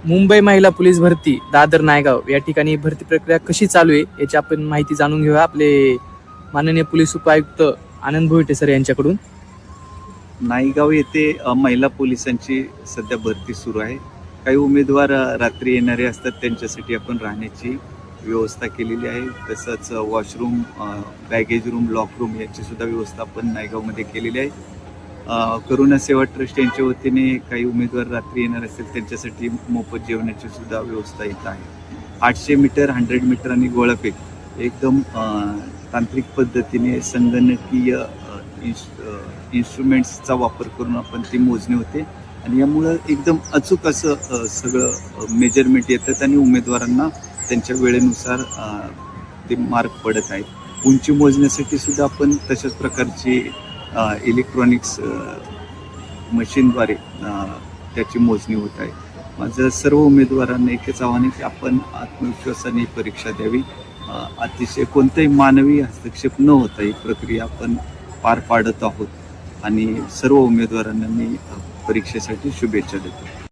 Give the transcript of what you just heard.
मुंबई महिला पोलीस भरती दादर नायगाव या ठिकाणी भरती प्रक्रिया कशी चालू आहे याची आपण माहिती जाणून घेऊया आपले माननीय पोलीस उपायुक्त आनंद भोईटे सर यांच्याकडून. नायगाव येथे महिला पोलिसांची सध्या भरती सुरू आहे. काही उमेदवार रात्री येणारे असतात, त्यांच्यासाठी आपण राहण्याची व्यवस्था केलेली आहे. तसंच washroom, baggage room, lock room याची सुद्धा व्यवस्था आपण नायगावमध्ये केलेली आहे. करुणा सेवा ट्रस्ट यांच्या वतीने काही उमेदवार रात्री येणार असतील त्यांच्यासाठी मोफत जेवणाची सुद्धा व्यवस्था इथं आहे. 800 मीटर, 100 मीटर आणि गोळाफेक एकदम तांत्रिक पद्धतीने संगणकीय इन्स्ट्रुमेंट्सचा वापर करून आपण ती मोजणी होते आणि यामुळं एकदम अचूक असं सगळं मेजरमेंट येतात आणि उमेदवारांना त्यांच्या वेळेनुसार ते मार्क पडत आहेत. उंची मोजण्यासाठी सुद्धा आपण तशाच प्रकारची इलेक्ट्रॉनिक्स मशीनद्वारे त्याची मोजणी होत आहे. माझं सर्व उमेदवारांना एकच आव्हान आहे की आपण आत्मविश्वासाने परीक्षा द्यावी. अतिशय कोणताही मानवी हस्तक्षेप न होता ही प्रक्रिया आपण पार पाडत आहोत आणि सर्व उमेदवारांना मी परीक्षेसाठी शुभेच्छा देतो.